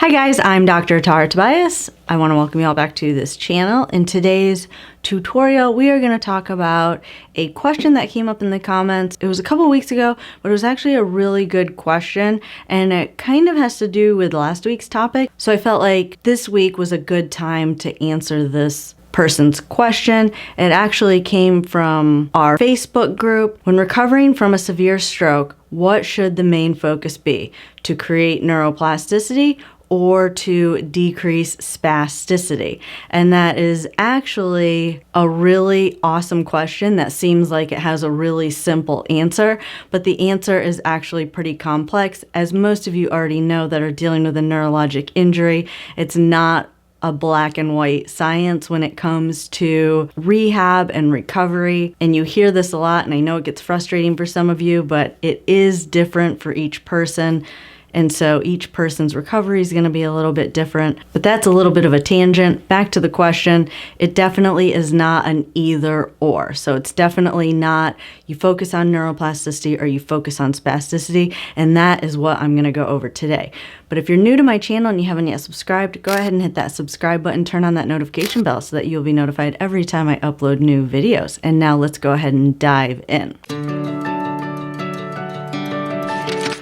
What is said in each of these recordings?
Hi guys, I'm Dr. Tara Tobias. I want to welcome you all back to this channel. In today's tutorial, we are going to talk about a question that came up in the comments. It was a couple weeks ago, but it was actually a really good question, and it kind of has to do with last week's topic. So I felt like this week was a good time to answer this person's question. It actually came from our Facebook group. When recovering from a severe stroke, what should the main focus be? To create neuroplasticity or to decrease spasticity? And that is actually a really awesome question that seems like it has a really simple answer, but the answer is actually pretty complex. As most of you already know that are dealing with a neurologic injury, it's not a black and white science when it comes to rehab and recovery. And you hear this a lot, and I know it gets frustrating for some of you, but it is different for each person. And so each person's recovery is going to be a little bit different, but that's a little bit of a tangent. Back to the question, it definitely is not an either or. So it's definitely not you focus on neuroplasticity or you focus on spasticity, and that is what I'm going to go over today. But if you're new to my channel and you haven't yet subscribed, go ahead and hit that subscribe button, turn on that notification bell so that you'll be notified every time I upload new videos. And now let's go ahead and dive in.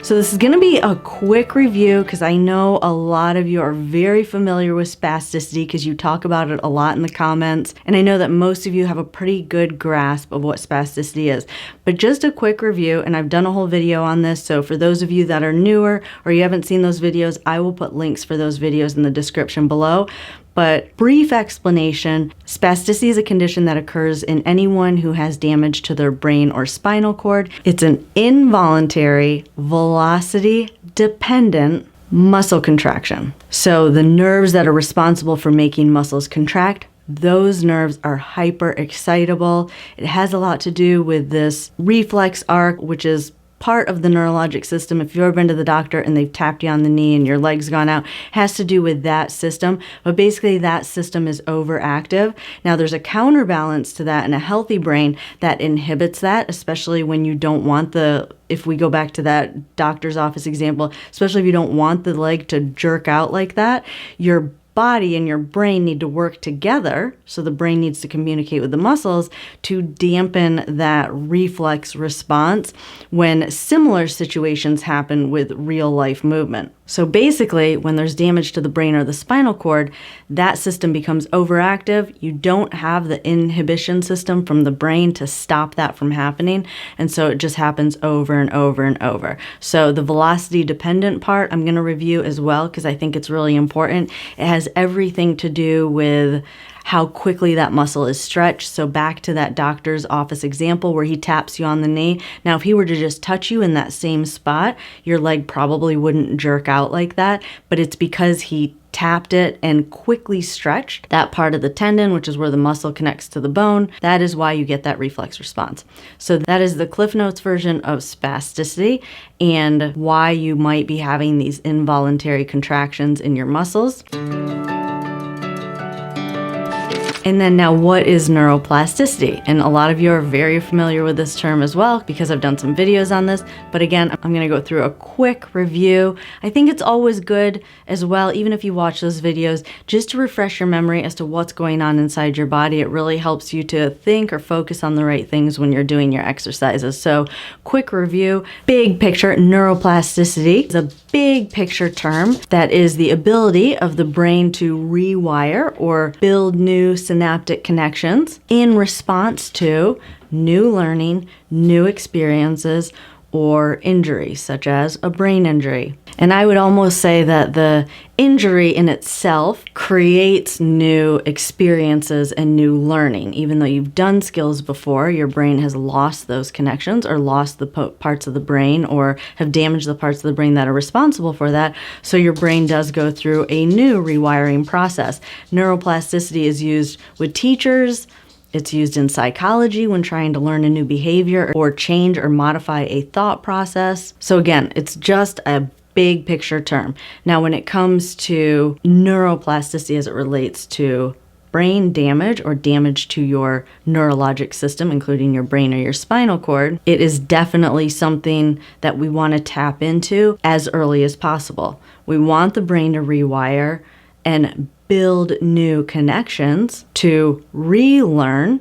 So this is going to be a quick review because I know a lot of you are very familiar with spasticity because you talk about it a lot in the comments. And I know that most of you have a pretty good grasp of what spasticity is. But just a quick review, and I've done a whole video on this. So for those of you that are newer or you haven't seen those videos, I will put links for those videos in the description below. But brief explanation, spasticity is a condition that occurs in anyone who has damage to their brain or spinal cord. It's an involuntary, velocity-dependent muscle contraction. So the nerves that are responsible for making muscles contract, those nerves are hyper excitable. It has a lot to do with this reflex arc, which is part of the neurologic system. If you've ever been to the doctor and they've tapped you on the knee and your leg's gone out, has to do with that system. But basically that system is overactive. Now there's a counterbalance to that in a healthy brain that inhibits that, especially when you don't want if we go back to that doctor's office example, especially if you don't want the leg to jerk out like that, your body and your brain need to work together. So the brain needs to communicate with the muscles to dampen that reflex response when similar situations happen with real life movement. So basically, when there's damage to the brain or the spinal cord, that system becomes overactive. You don't have the inhibition system from the brain to stop that from happening. And so it just happens over and over and over. So the velocity dependent part, I'm going to review as well because I think it's really important. It has everything to do with how quickly that muscle is stretched. So back to that doctor's office example where he taps you on the knee. Now, if he were to just touch you in that same spot, your leg probably wouldn't jerk out like that, but it's because he tapped it and quickly stretched that part of the tendon, which is where the muscle connects to the bone. That is why you get that reflex response. So that is the Cliff Notes version of spasticity and why you might be having these involuntary contractions in your muscles. And then now, what is neuroplasticity? And a lot of you are very familiar with this term as well because I've done some videos on this. But again, I'm going to go through a quick review. I think it's always good as well, even if you watch those videos, just to refresh your memory as to what's going on inside your body. It really helps you to think or focus on the right things when you're doing your exercises. So quick review, big picture, neuroplasticity is a big picture term that is the ability of the brain to rewire or build new synaptic connections in response to new learning, new experiences, or injury, such as a brain injury. And I would almost say that the injury in itself creates new experiences and new learning. Even though you've done skills before, your brain has lost those connections or lost the parts of the brain or have damaged the parts of the brain that are responsible for that. So your brain does go through a new rewiring process. Neuroplasticity is used with teachers. It's used in psychology when trying to learn a new behavior or change or modify a thought process. So again, it's just a big picture term. Now, when it comes to neuroplasticity as it relates to brain damage or damage to your neurologic system, including your brain or your spinal cord, it is definitely something that we want to tap into as early as possible. We want the brain to rewire and build new connections to relearn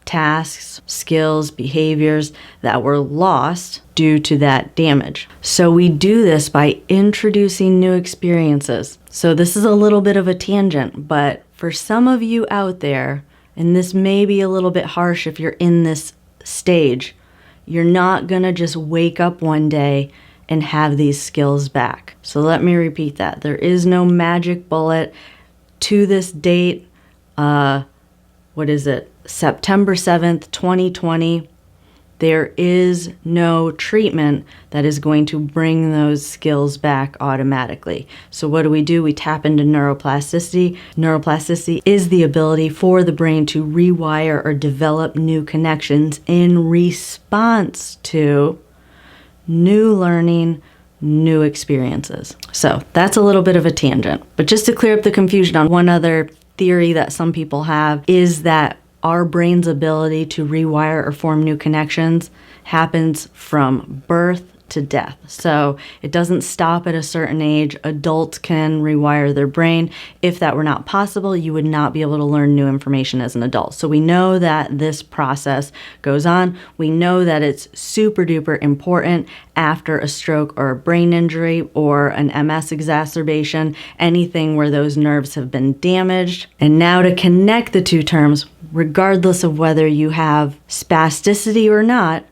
tasks, skills, behaviors that were lost due to that damage. So we do this by introducing new experiences. So this is a little bit of a tangent, but for some of you out there, and this may be a little bit harsh if you're in this stage, you're not gonna just wake up one day and have these skills back. So let me repeat that. There is no magic bullet. To this date, September 7th, 2020, there is no treatment that is going to bring those skills back automatically. So what do? We tap into neuroplasticity. Neuroplasticity is the ability for the brain to rewire or develop new connections in response to new learning, new experiences. So that's a little bit of a tangent. But just to clear up the confusion on one other theory that some people have is that our brain's ability to rewire or form new connections happens from birth to death. So it doesn't stop at a certain age. Adults can rewire their brain. If that were not possible, you would not be able to learn new information as an adult. So we know that this process goes on. We know that it's super duper important after a stroke or a brain injury or an MS exacerbation, anything where those nerves have been damaged. And now to connect the two terms, regardless of whether you have spasticity or not,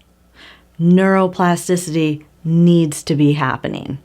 neuroplasticity needs to be happening.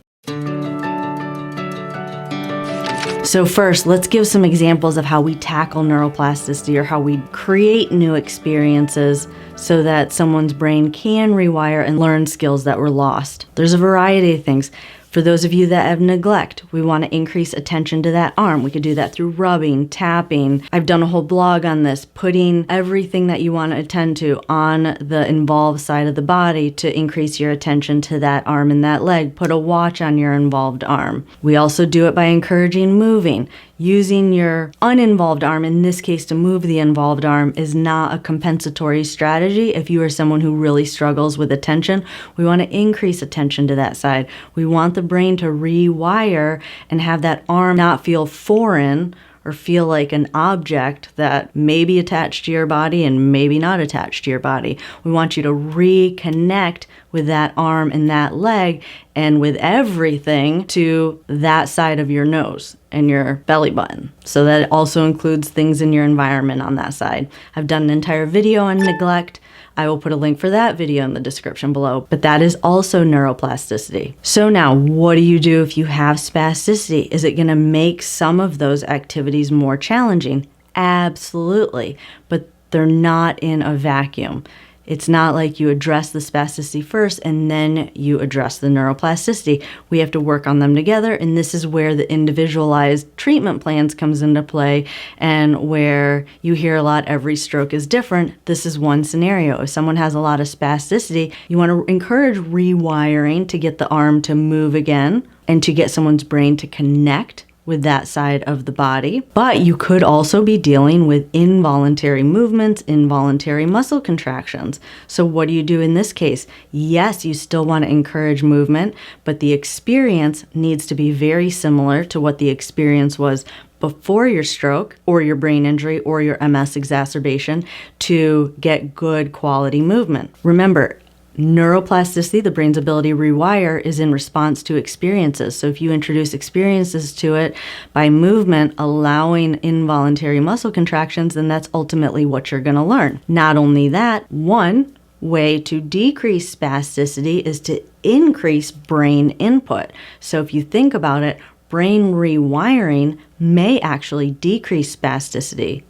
So first, let's give some examples of how we tackle neuroplasticity or how we create new experiences so that someone's brain can rewire and learn skills that were lost. There's a variety of things. For those of you that have neglect, we want to increase attention to that arm. We could do that through rubbing, tapping. I've done a whole blog on this, putting everything that you want to attend to on the involved side of the body to increase your attention to that arm and that leg. Put a watch on your involved arm. We also do it by encouraging moving. Using your uninvolved arm, in this case to move the involved arm, is not a compensatory strategy. If you are someone who really struggles with attention, we want to increase attention to that side. We want the brain to rewire and have that arm not feel foreign or feel like an object that may be attached to your body and maybe not attached to your body. We want you to reconnect with that arm and that leg and with everything to that side of your nose and your belly button. So that also includes things in your environment on that side. I've done an entire video on neglect. I will put a link for that video in the description below, but that is also neuroplasticity. So now, what do you do if you have spasticity? Is it gonna make some of those activities more challenging? Absolutely, but they're not in a vacuum. It's not like you address the spasticity first and then you address the neuroplasticity. We have to work on them together, and this is where the individualized treatment plans comes into play, and where you hear a lot, every stroke is different. This is one scenario. If someone has a lot of spasticity, you want to encourage rewiring to get the arm to move again and to get someone's brain to connect with that side of the body. But you could also be dealing with involuntary movements, involuntary muscle contractions. So what do you do in this case? Yes, you still want to encourage movement, but the experience needs to be very similar to what the experience was before your stroke or your brain injury or your MS exacerbation to get good quality movement. Remember, neuroplasticity, the brain's ability to rewire, is in response to experiences. So if you introduce experiences to it by movement, allowing involuntary muscle contractions, then that's ultimately what you're going to learn. Not only that, one way to decrease spasticity is to increase brain input. So if you think about it, brain rewiring may actually decrease spasticity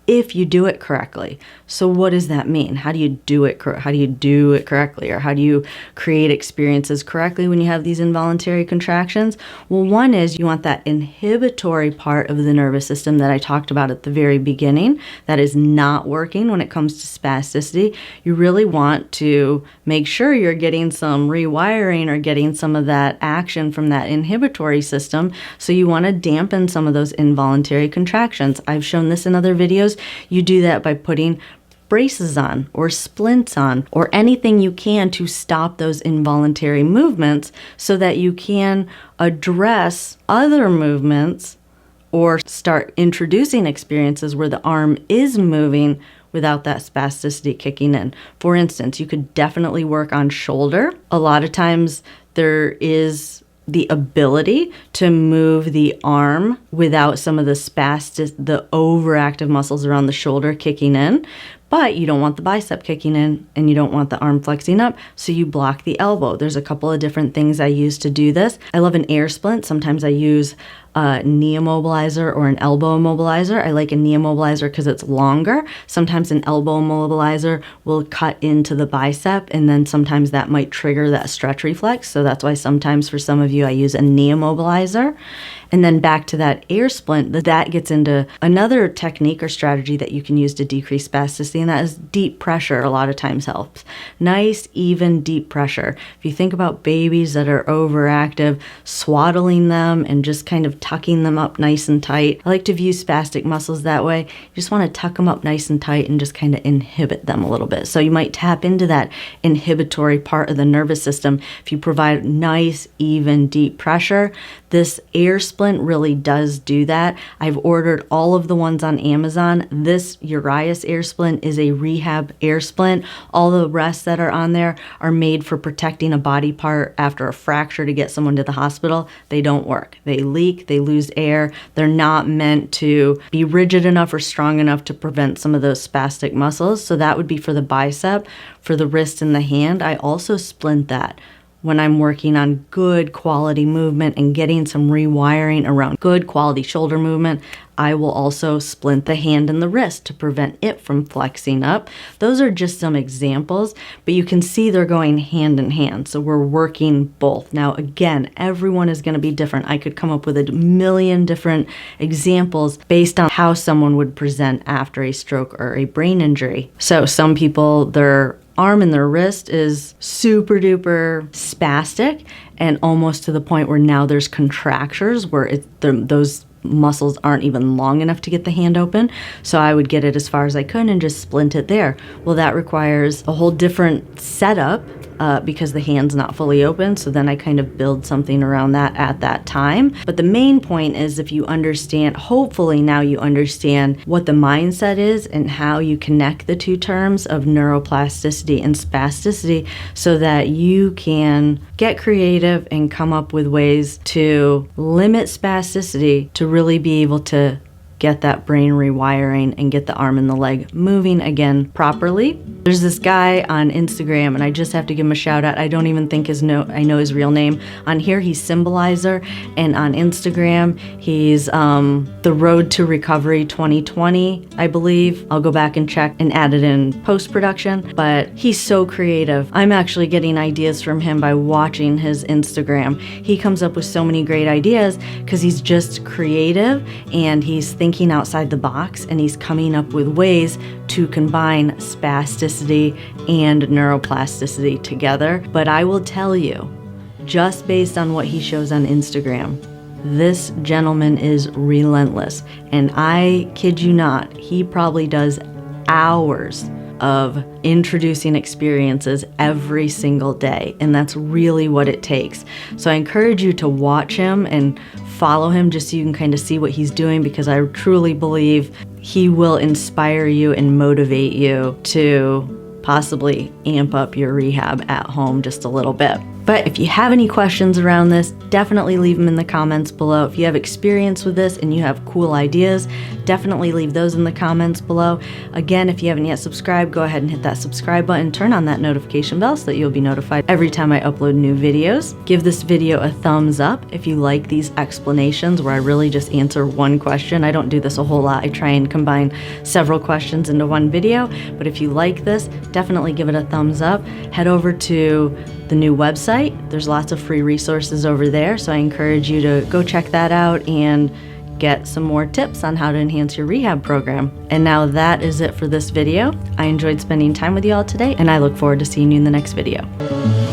if you do it correctly. So what does that mean? How do you do it correctly? Or how do you create experiences correctly when you have these involuntary contractions? Well, one is you want that inhibitory part of the nervous system that I talked about at the very beginning that is not working when it comes to spasticity. You really want to make sure you're getting some rewiring or getting some of that action from that inhibitory system. So you want to dampen some of those involuntary contractions. I've shown this in other videos. You do that by putting braces on or splints on or anything you can to stop those involuntary movements so that you can address other movements or start introducing experiences where the arm is moving without that spasticity kicking in. For instance, you could definitely work on shoulder. A lot of times there is the ability to move the arm without some of the the overactive muscles around the shoulder kicking in, but you don't want the bicep kicking in and you don't want the arm flexing up, so you block the elbow. There's a couple of different things I use to do this. I love an air splint. Sometimes I use a knee immobilizer or an elbow immobilizer. I like a knee immobilizer because it's longer. Sometimes an elbow immobilizer will cut into the bicep, and then sometimes that might trigger that stretch reflex. So that's why sometimes for some of you I use a knee immobilizer. And then back to that air splint, that gets into another technique or strategy that you can use to decrease spasticity, and that is deep pressure. A lot of times helps. Nice, even deep pressure. If you think about babies that are overactive, swaddling them and just kind of tucking them up nice and tight. I like to view spastic muscles that way. You just want to tuck them up nice and tight and just kind of inhibit them a little bit. So you might tap into that inhibitory part of the nervous system if you provide nice, even, deep pressure. This air splint really does do that. I've ordered all of the ones on Amazon. This Urias air splint is a Rehab air splint. All the rest that are on there are made for protecting a body part after a fracture to get someone to the hospital. They don't work. They leak, they lose air. They're not meant to be rigid enough or strong enough to prevent some of those spastic muscles. So that would be for the bicep. For the wrist and the hand, I also splint that when I'm working on good quality movement and getting some rewiring around good quality shoulder movement. I will also splint the hand and the wrist to prevent it from flexing up. Those are just some examples, but you can see they're going hand in hand. So we're working both. Now, again, everyone is going to be different. I could come up with a million different examples based on how someone would present after a stroke or a brain injury. So some people, their arm and their wrist is super duper spastic and almost to the point where now there's contractures where those muscles aren't even long enough to get the hand open. So I would get it as far as I could and just splint it there. Well, that requires a whole different setup because the hand's not fully open. So then I kind of build something around that at that time. But the main point is if you understand, hopefully now you understand what the mindset is and how you connect the two terms of neuroplasticity and spasticity so that you can get creative and come up with ways to limit spasticity to really be able to get that brain rewiring and get the arm and the leg moving again properly. There's this guy on Instagram, and I just have to give him a shout out. I don't even think I know his real name. On here, he's Symbolizer, and on Instagram, he's The Road to Recovery 2020, I believe. I'll go back and check and add it in post-production, but he's so creative. I'm actually getting ideas from him by watching his Instagram. He comes up with so many great ideas because he's just creative and he's thinking outside the box, and he's coming up with ways to combine spasticity and neuroplasticity together. But I will tell you, just based on what he shows on Instagram, this gentleman is relentless. And I kid you not, he probably does hours of introducing experiences every single day, and that's really what it takes. So I encourage you to watch him and follow him just so you can kind of see what he's doing, because I truly believe he will inspire you and motivate you to possibly amp up your rehab at home just a little bit. But if you have any questions around this, definitely leave them in the comments below. If you have experience with this and you have cool ideas, definitely leave those in the comments below. Again, if you haven't yet subscribed, go ahead and hit that subscribe button, turn on that notification bell so that you'll be notified every time I upload new videos. Give this video a thumbs up if you like these explanations where I really just answer one question. I don't do this a whole lot. I try and combine several questions into one video, but if you like this, definitely give it a thumbs up. Head over to the new website. There's lots of free resources over there, so I encourage you to go check that out and get some more tips on how to enhance your rehab program. And now that is it for this video. I enjoyed spending time with you all today, and I look forward to seeing you in the next video.